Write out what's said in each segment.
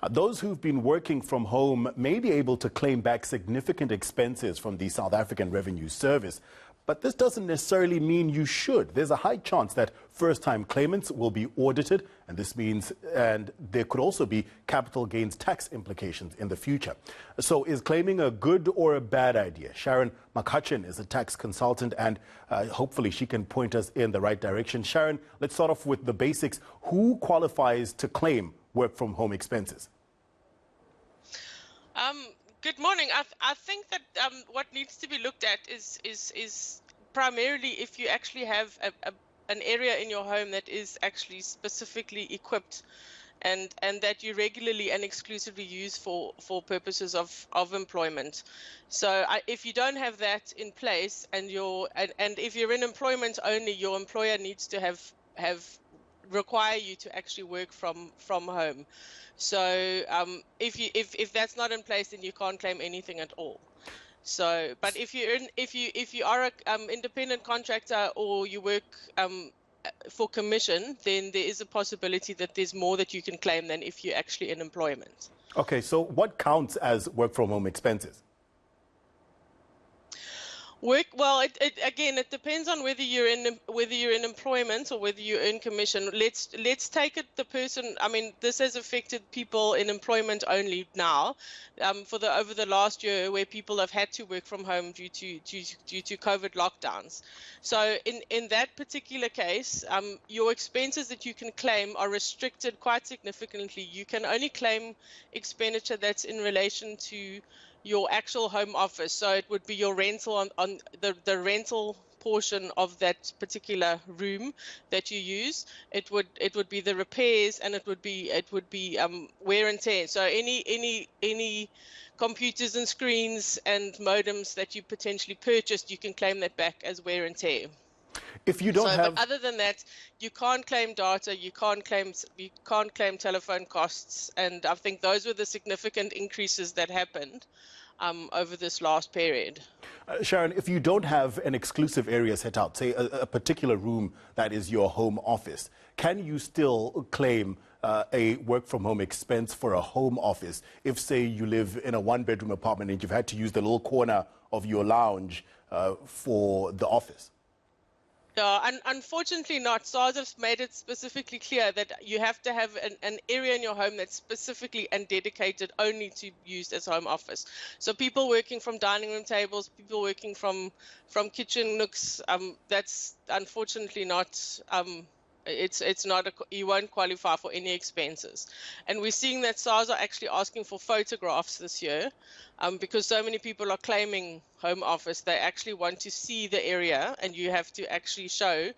Those who've been working from home may be able to claim back significant expenses from the South African Revenue Service. But this doesn't necessarily mean you should. There's a high chance that first-time claimants will be audited, and this means there could also be capital gains tax implications in the future. So is claiming a good or a bad idea? Sharon MacHutchon is a tax consultant, and hopefully she can point us in the right direction. Sharon, let's start off with the basics. Who qualifies to claim work-from-home expenses? Good morning. I think that what needs to be looked at is primarily if you actually have an area in your home that is actually specifically equipped and that you regularly and exclusively use for purposes of employment. So if you don't have that in place and if you're in employment only, your employer needs to require you to actually work from home. So if that's not in place, then you can't claim anything at all. So, but if you are a independent contractor or you work for commission, then there is a possibility that there's more that you can claim than if you're actually in employment. Okay, so what counts as work from home expenses? Well, it depends on whether you're in employment or whether you earn commission. Let's take it the person. I mean, this has affected people in employment only now, over the last year, where people have had to work from home due to COVID lockdowns. So in that particular case, your expenses that you can claim are restricted quite significantly. You can only claim expenditure that's in relation to your actual home office. So it would be your rental on the rental portion of that particular room that you use. It would be the repairs, and it would be wear and tear. So any computers and screens and modems that you potentially purchased, you can claim that back as wear and tear. If you don't have, but other than that, you can't claim data, you can't claim telephone costs, and I think those were the significant increases that happened over this last period. Sharon, if you don't have an exclusive area set out, say a particular room that is your home office, can you still claim a work-from-home expense for a home office if, say, you live in a one-bedroom apartment and you've had to use the little corner of your lounge for the office? Unfortunately not. Sars has made it specifically clear that you have to have an area in your home that's specifically and dedicated only to used as home office. So people working from dining room tables, people working from kitchen nooks, that's unfortunately not, it's not, you won't qualify for any expenses. And we're seeing that Sars are actually asking for photographs this year, because so many people are claiming home office. They actually want to see the area, and you have to actually show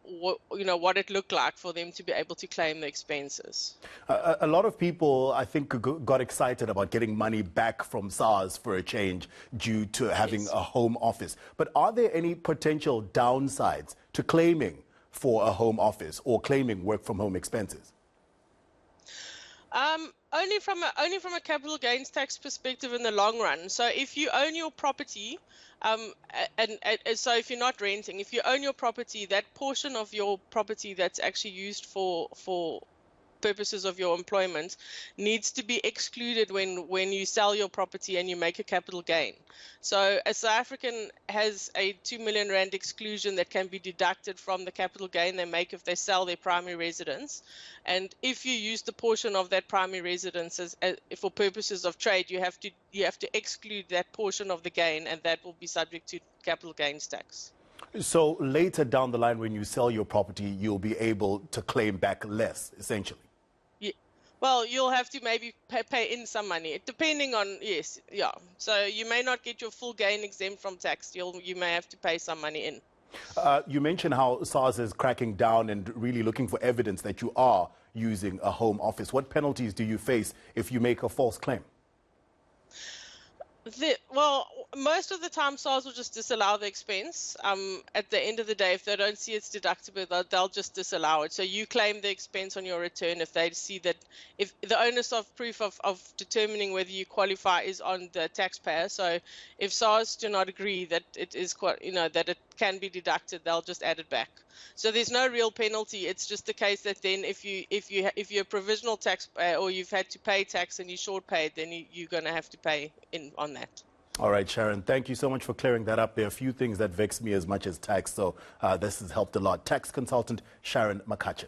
what it looked like for them to be able to claim the expenses. A lot of people, I think, got excited about getting money back from Sars for a change due to having a home office. But are there any potential downsides to claiming for a home office or claiming work from home expenses? Only from a capital gains tax perspective in the long run. So if you own your property, so if you're not renting, if you own your property, that portion of your property that's actually used for purposes of your employment needs to be excluded when you sell your property and you make a capital gain. So a South African has a 2 million rand exclusion that can be deducted from the capital gain they make if they sell their primary residence. And if you use the portion of that primary residence for purposes of trade, you have to exclude that portion of the gain, and that will be subject to capital gains tax. So later down the line, when you sell your property, you'll be able to claim back less, essentially. Well, you'll have to maybe pay in some money, depending on, yes, yeah. So you may not get your full gain exempt from tax. You may have to pay some money in. You mentioned how SARS is cracking down and really looking for evidence that you are using a home office. What penalties do you face if you make a false claim? Well, Most of the time, SARS will just disallow the expense. At the end of the day, if they don't see it's deductible, they'll just disallow it. So you claim the expense on your return if they see that, if the onus of proof of determining whether you qualify is on the taxpayer. So if SARS do not agree that it is that it can be deducted, they'll just add it back. So there's no real penalty. It's just the case that then if you're a provisional taxpayer or you've had to pay tax and you short paid, then you're going to have to pay in on that. All right, Sharon, thank you so much for clearing that up. There are a few things that vex me as much as tax, so this has helped a lot. Tax consultant Sharon MacHutchon.